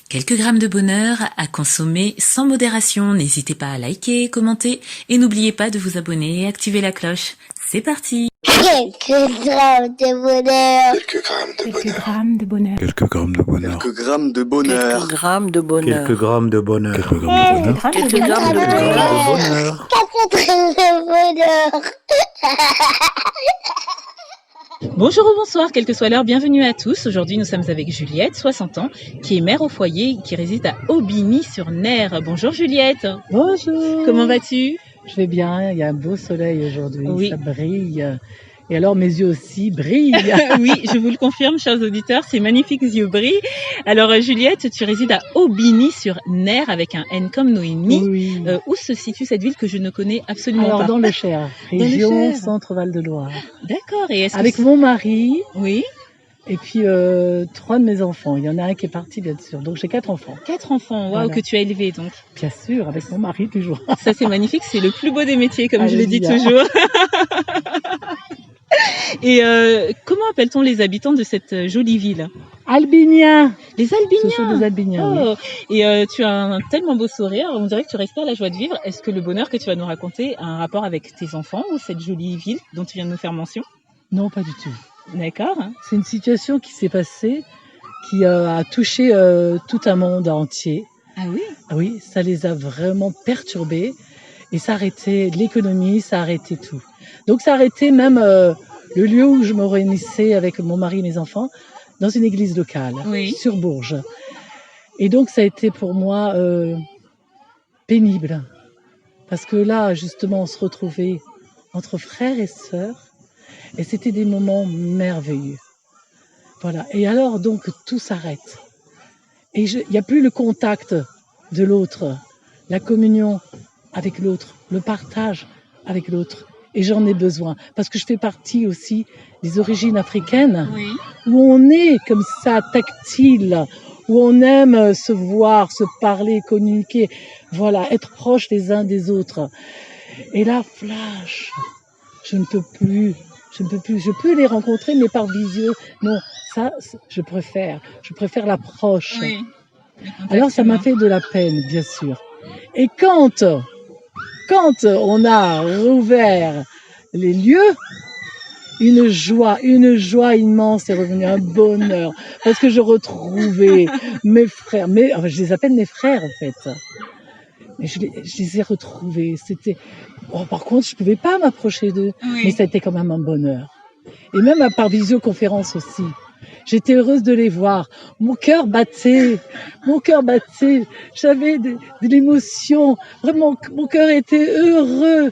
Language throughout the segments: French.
Quelques grammes de bonheur à consommer sans modération. N'hésitez pas à liker, commenter et n'oubliez pas de vous abonner et activer la cloche. C'est parti. Quelques grammes de bonheur. Quelques grammes de bonheur. Quelques grammes de bonheur. Quelques grammes de bonheur. Quelques grammes de bonheur. Quelques grammes de bonheur. Quelques grammes de bonheur. Quelques grammes de bonheur. Quelques grammes de bonheur. Bonjour ou bonsoir, quelle que soit l'heure, bienvenue à tous. Aujourd'hui, nous sommes avec Juliette, 60 ans, qui est mère au foyer et qui réside à Aubigny-sur-Ner. Bonjour Juliette. Bonjour. Comment vas-tu? Je vais bien, il y a un beau soleil aujourd'hui, Oui. Ça brille. Et alors mes yeux aussi brillent. Oui, je vous le confirme, chers auditeurs, ces magnifiques yeux brillent. Alors Juliette, tu résides à Aubigny-sur-Ner avec un N comme Noémie. Oui. Où se situe cette ville que je ne connais absolument Alors pas? dans le Cher, le région Cher. Centre-Val de Loire. D'accord. Et est-ce que Avec mon mari Oui, et puis 3 de mes enfants. Il y en a un qui est parti bien sûr. Donc j'ai 4 enfants. 4 enfants, waouh, Voilà. que tu as élevés donc. Bien sûr, avec mon mari toujours. Ça c'est magnifique, c'est le plus beau des métiers comme je le dis Allez-y, hein. toujours. Et comment appelle-t-on les habitants de cette jolie ville? Albiniens. Les Ce Albiniens. sont des Albiniens. Oui. Oh. Et tu as un tellement beau sourire, on dirait que tu respires la joie de vivre. Est-ce que le bonheur que tu vas nous raconter a un rapport avec tes enfants ou cette jolie ville dont tu viens de nous faire mention? Non, pas du tout. D'accord. C'est une situation qui s'est passée, qui a touché tout un monde entier. Ah oui. Ah oui, ça les a vraiment perturbés et ça a arrêté l'économie, ça a arrêté tout. Donc ça a arrêté même le lieu où je me réunissais avec mon mari et mes enfants, dans une église locale, Oui. sur Bourges. Et donc ça a été pour moi pénible, parce que là justement on se retrouvait entre frères et sœurs et c'était des moments merveilleux. Voilà. Et alors donc tout s'arrête. Et il n'y a plus le contact de l'autre, la communion avec l'autre, le partage avec l'autre. Et j'en ai besoin, parce que je fais partie aussi des origines africaines, Oui. où on est comme ça, tactile, où on aime se voir, se parler, communiquer, voilà, être proche les uns des autres. Et là, flash, je ne peux plus. Je peux les rencontrer, mais par visio. Non, ça, je préfère l'approche. Oui. Alors ça m'a fait de la peine, bien sûr. Et quand on a rouvert les lieux, une joie immense est revenue, un bonheur, parce que je retrouvais mes frères, enfin, je les appelle mes frères en fait. Mais je les ai retrouvés. C'était, par contre, je pouvais pas m'approcher d'eux, Oui. mais ça a été quand même un bonheur. Et même par visioconférence aussi. J'étais heureuse de les voir. Mon cœur battait. J'avais de l'émotion. Vraiment, mon cœur était heureux.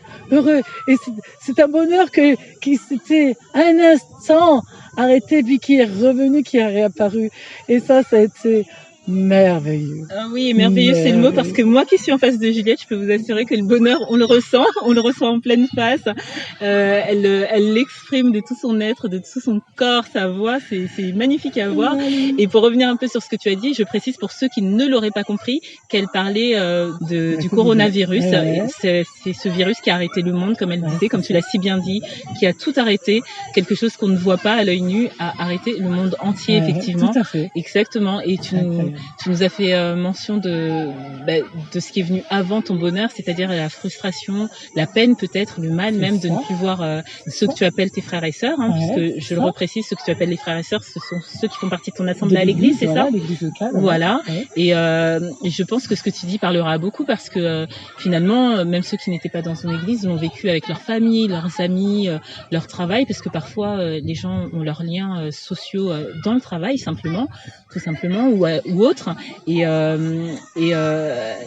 Et c'est un bonheur qui s'était un instant arrêté, puis qui est revenu, qui est réapparu. Et ça a été merveilleux. Ah oui, merveilleux, c'est le mot, parce que moi qui suis en face de Juliette, je peux vous assurer que le bonheur, on le ressent en pleine face. Elle l'exprime de tout son être, de tout son corps, sa voix, c'est magnifique à voir. Et pour revenir un peu sur ce que tu as dit, je précise pour ceux qui ne l'auraient pas compris qu'elle parlait du coronavirus. Ouais. C'est ce virus qui a arrêté le monde, comme elle disait, comme tu l'as si bien dit, qui a tout arrêté. Quelque chose qu'on ne voit pas à l'œil nu a arrêté le monde entier, effectivement. Tout à fait. Exactement. Et tu nous as fait mention de ce qui est venu avant ton bonheur, c'est-à-dire la frustration, la peine peut-être, le mal même de ne plus voir ceux que tu appelles tes frères et sœurs, hein, puisque je le reprécise, ceux que tu appelles les frères et sœurs, ce sont ceux qui font partie de ton assemblée à l'église, c'est ça? L'église locale. Voilà. Ouais. Et je pense que ce que tu dis parlera à beaucoup, parce que finalement, même ceux qui n'étaient pas dans une église l'ont vécu avec leur famille, leurs amis, leur travail, parce que parfois les gens ont leurs liens sociaux dans le travail tout simplement, ou autre. Et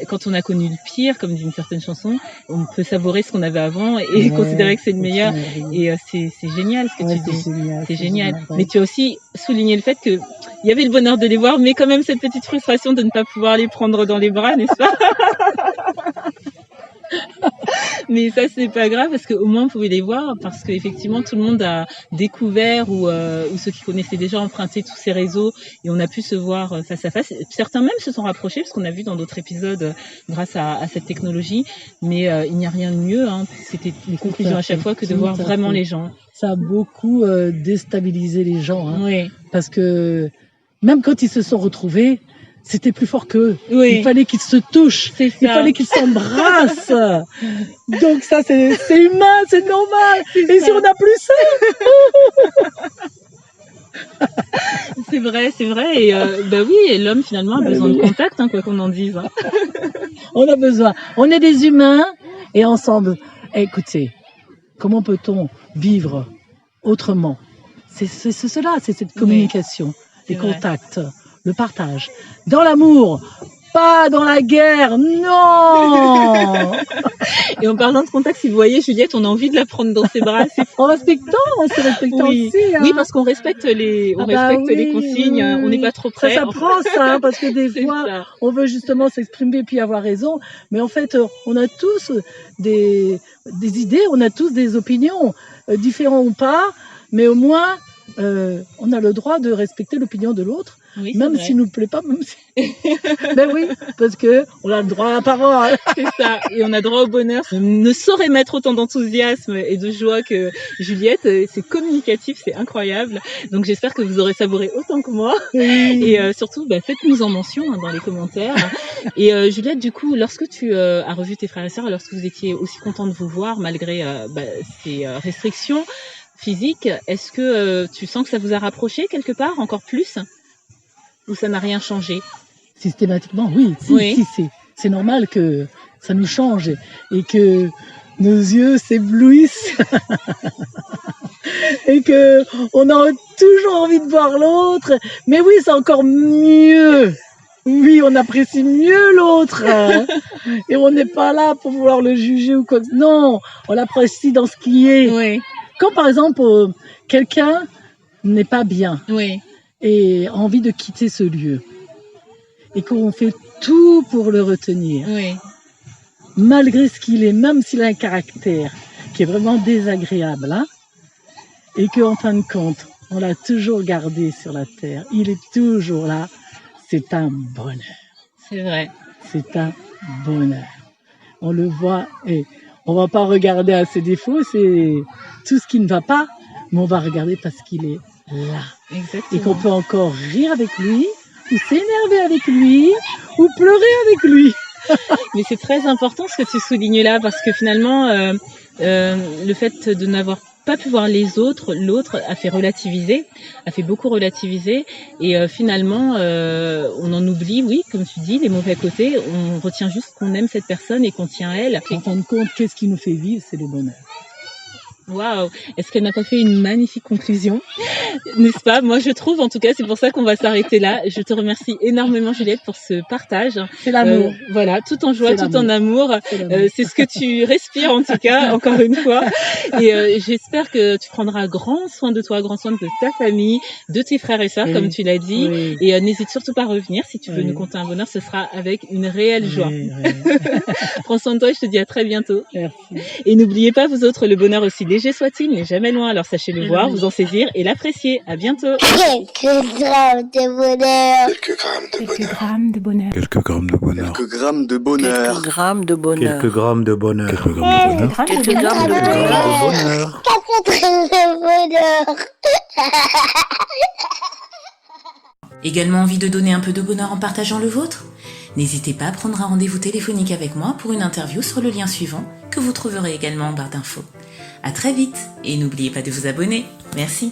quand on a connu le pire, comme dit une certaine chanson, on peut savourer ce qu'on avait avant et considérer que c'est le meilleur. Et c'est génial ce que tu dis. C'est génial. Mais tu as aussi souligné le fait que il y avait le bonheur de les voir, mais quand même cette petite frustration de ne pas pouvoir les prendre dans les bras, n'est-ce pas? Mais ça, c'est pas grave, parce qu'au moins, vous pouvez les voir, parce qu'effectivement, tout le monde a découvert ou ceux qui connaissaient déjà emprunté tous ces réseaux, et on a pu se voir face à face. Certains même se sont rapprochés, parce qu'on a vu dans d'autres épisodes grâce à cette technologie, mais il n'y a rien de mieux, hein. C'était une conclusion à chaque fois que de voir vraiment les gens. Ça a beaucoup déstabilisé les gens, hein, Oui. parce que même quand ils se sont retrouvés, c'était plus fort qu'eux. Oui. Il fallait qu'ils se touchent. C'est Il ça. fallait qu'ils s'embrassent. Donc ça, c'est humain, c'est normal. Et si on n'a plus ça, C'est vrai. Et bah oui, et l'homme finalement a besoin de contact, hein, quoi qu'on en dise. Hein. on a besoin. On est des humains et ensemble. Écoutez, comment peut-on vivre autrement? C'est cela, c'est cette communication, c'est les vrai. contacts, le partage. Dans l'amour, pas dans la guerre, non. Et en parlant de contact, si vous voyez Juliette, on a envie de la prendre dans ses bras. C'est En respectant, on se respectant Oui. aussi. Hein. Oui, parce qu'on respecte les Oui, consignes, oui, on n'est pas trop près. Ça s'apprend ça, hein, parce que des C'est fois, ça. on veut justement s'exprimer puis avoir raison. Mais en fait, on a tous des idées, on a tous des opinions, différentes ou pas, mais au moins, on a le droit de respecter l'opinion de l'autre, Oui, c'est même vrai. s'il nous plaît pas, même si... Ben oui, parce que on a le droit à la parole. C'est ça. Et on a droit au bonheur. Je ne saurais mettre autant d'enthousiasme et de joie que Juliette. C'est communicatif, c'est incroyable. Donc j'espère que vous aurez savouré autant que moi. Et surtout, bah, faites-nous en mention, hein, dans les commentaires. Et Juliette, du coup, lorsque tu as revu tes frères et sœurs, lorsque vous étiez aussi content de vous voir malgré ces restrictions physiques, est-ce que tu sens que ça vous a rapproché quelque part, encore plus, ou ça n'a rien changé? Systématiquement, oui. Oui. C'est normal que ça nous change et que nos yeux s'éblouissent et que on a toujours envie de voir l'autre. Mais oui, c'est encore mieux. Oui, on apprécie mieux l'autre. Et on n'est pas là pour vouloir le juger ou quoi. Non, on l'apprécie dans ce qui est. Oui, Quand par exemple, quelqu'un n'est pas bien oui, et a envie de quitter ce lieu et qu'on fait tout pour le retenir, oui. malgré ce qu'il est, même s'il a un caractère qui est vraiment désagréable, hein, et qu'en fin de compte, on l'a toujours gardé sur la terre, il est toujours là, c'est un bonheur. C'est vrai. C'est un bonheur. On le voit et on va pas regarder à ses défauts, c'est tout ce qui ne va pas, mais on va regarder parce qu'il est là. Exactement. Et qu'on peut encore rire avec lui, ou s'énerver avec lui, ou pleurer avec lui. Mais c'est très important ce que tu soulignes là, parce que finalement, le fait de n'avoir pas pu voir les autres, l'autre a fait relativiser, a fait beaucoup relativiser, et finalement, on en oublie, oui, comme tu dis, les mauvais côtés. On retient juste qu'on aime cette personne et qu'on tient à elle. En fin de compte, qu'est-ce qui nous fait vivre? C'est le bonheur. Waouh, est-ce qu'elle n'a pas fait une magnifique conclusion, n'est-ce pas? Moi, je trouve, en tout cas, c'est pour ça qu'on va s'arrêter là. Je te remercie énormément, Juliette, pour ce partage. C'est l'amour. Voilà, tout en joie, C'est tout en amour. C'est l'amour. C'est ce que tu respires, en tout cas, encore une fois. Et j'espère que tu prendras grand soin de toi, grand soin de ta famille, de tes frères et sœurs, Oui. comme tu l'as dit. Oui. Et n'hésite surtout pas à revenir. Si tu veux Oui. nous conter un bonheur, ce sera avec une réelle joie. Oui, oui. Prends soin de toi et je te dis à très bientôt. Merci. Et n'oubliez pas, vous autres, le bonheur aussi léger soit-il n'est jamais loin, alors sachez le voir, vous en saisir et l'apprécier. À bientôt. Quelques grammes de bonheur. Quelques grammes de bonheur. Quelques grammes de bonheur. Quelques grammes de bonheur. Quelques grammes de bonheur. Quelques grammes de bonheur. Quelques grammes de bonheur. Quelques grammes de bonheur. Quatre grammes de bonheur. Également envie de donner un peu de bonheur en partageant le vôtre? N'hésitez pas à prendre un rendez-vous téléphonique avec moi pour une interview sur le lien suivant que vous trouverez également en barre d'infos. À très vite et n'oubliez pas de vous abonner. Merci.